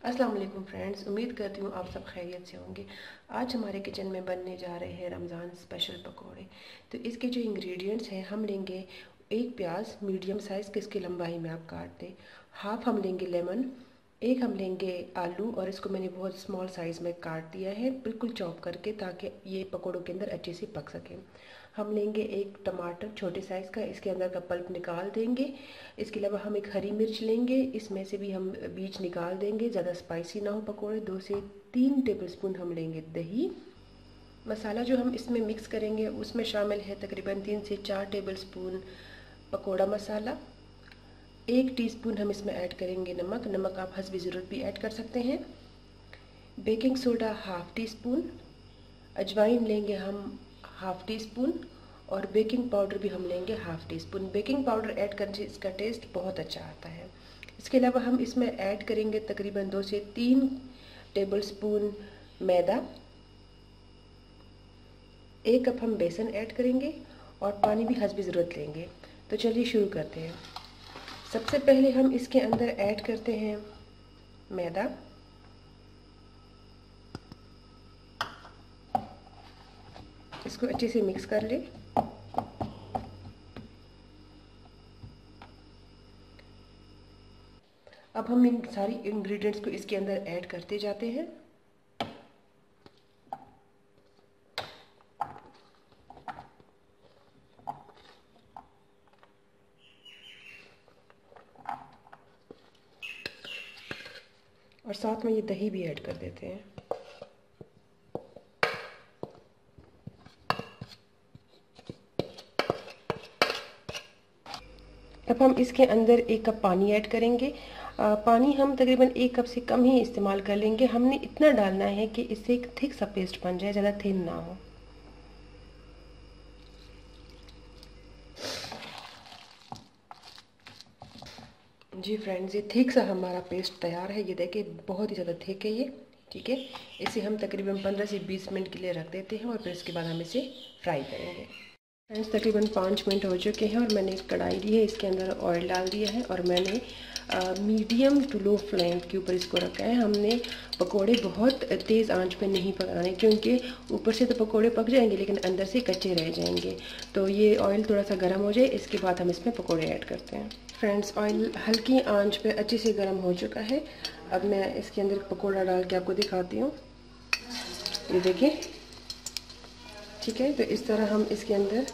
अस्सलाम वालेकुम फ्रेंड्स, उम्मीद करती हूँ आप सब खैरियत से होंगे। आज हमारे किचन में बनने जा रहे हैं रमज़ान स्पेशल पकोड़े। तो इसके जो इंग्रेडिएंट्स हैं, हम लेंगे एक प्याज मीडियम साइज़ की, इसकी लंबाई में आप काट दें। हाफ हम लेंगे लेमन, एक हम लेंगे आलू और इसको मैंने बहुत स्मॉल साइज़ में काट दिया है, बिल्कुल चॉप करके, ताकि ये पकोड़ों के अंदर अच्छे से पक सके। हम लेंगे एक टमाटर छोटे साइज़ का, इसके अंदर का पल्प निकाल देंगे। इसके अलावा हम एक हरी मिर्च लेंगे, इसमें से भी हम बीज निकाल देंगे, ज़्यादा स्पाइसी ना हो पकोड़े। 2 से 3 टेबलस्पून हम लेंगे दही। मसाला जो हम इसमें मिक्स करेंगे उसमें शामिल है तकरीबन 3 से 4 टेबलस्पून पकोड़ा मसाला। 1 टीस्पून हम इसमें ऐड करेंगे नमक। नमक आप हस्बे ज़रूरत भी ऐड कर सकते हैं। Baking soda half tea spoon, अजवाइन लेंगे हम हाफ़ टी स्पून, और बेकिंग पाउडर भी हम लेंगे half tea spoon. Baking powder add करने से इसका टेस्ट बहुत अच्छा आता है। इसके अलावा हम इसमें ऐड करेंगे तकरीबन 2 से 3 टेबलस्पून मैदा। 1 कप हम बेसन ऐड करेंगे और पानी भी हस्बे ज़रूरत लेंगे। तो चलिए शुरू करते हैं। सबसे पहले हम इसके अंदर ऐड करते हैं मैदा। इसको अच्छे से मिक्स कर लें। अब हम इन सारी इंग्रेडिएंट्स को इसके अंदर ऐड करते जाते हैं। और साथ में ये दही भी ऐड कर देते हैं। अब हम इसके अंदर 1 कप पानी ऐड करेंगे। पानी हम तकरीबन 1 कप से कम ही इस्तेमाल कर लेंगे। हमने इतना डालना है कि इससे एक थिक सा पेस्ट बन जाए, ज़्यादा थिन ना हो। जी फ्रेंड्स, ये थिक सा हमारा पेस्ट तैयार है। ये देखिए बहुत ही ज़्यादा थिक है ये। ठीक है, इसे हम तकरीबन 15 से 20 मिनट के लिए रख देते हैं और फिर इसके बाद हम इसे फ्राई करेंगे। फ्रेंड्स, तकरीबन 5 मिनट हो चुके हैं और मैंने एक कढ़ाई ली है, इसके अंदर ऑयल डाल दिया है और मैंने मीडियम टू लो फ्लेम के ऊपर इसको रखा है। हमने पकोड़े बहुत तेज़ आंच पे नहीं पकाने, क्योंकि ऊपर से तो पकोड़े पक जाएंगे लेकिन अंदर से कच्चे रह जाएंगे। तो ये ऑयल थोड़ा सा गर्म हो जाए, इसके बाद हम इसमें पकोड़े ऐड करते हैं। फ्रेंड्स, ऑयल हल्की आंच पे अच्छे से गर्म हो चुका है। अब मैं इसके अंदर पकोड़ा डाल के आपको दिखाती हूँ। ये देखिए, ठीक है। तो इस तरह हम इसके अंदर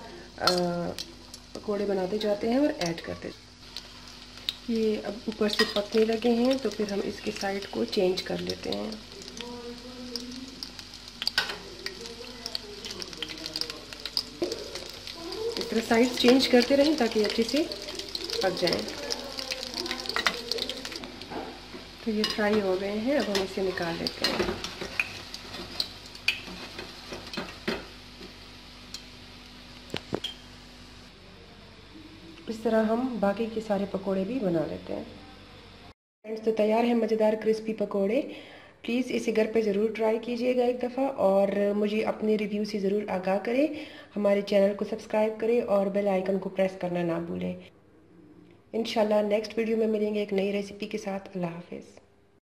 पकोड़े बनाते जाते हैं और ऐड करते। ये अब ऊपर से पकने लगे हैं, तो फिर हम इसकी साइड को चेंज कर लेते हैं। इस तरह साइड चेंज करते रहें ताकि अच्छे से पक जाएं। तो ये फ्राई हो गए हैं, अब हम इसे निकाल लेते हैं। इस तरह हम बाकी के सारे पकोड़े भी बना लेते हैं। फ्रेंड्स, तो तैयार है मज़ेदार क्रिस्पी पकोड़े। प्लीज़ इसे घर पे ज़रूर ट्राई कीजिएगा एक दफ़ा और मुझे अपने रिव्यू से ज़रूर आगाह करें। हमारे चैनल को सब्सक्राइब करें और बेल आइकन को प्रेस करना ना भूलें। इंशाल्लाह नेक्स्ट वीडियो में मिलेंगे एक नई रेसिपी के साथ। अल्लाह हाफ़िज़।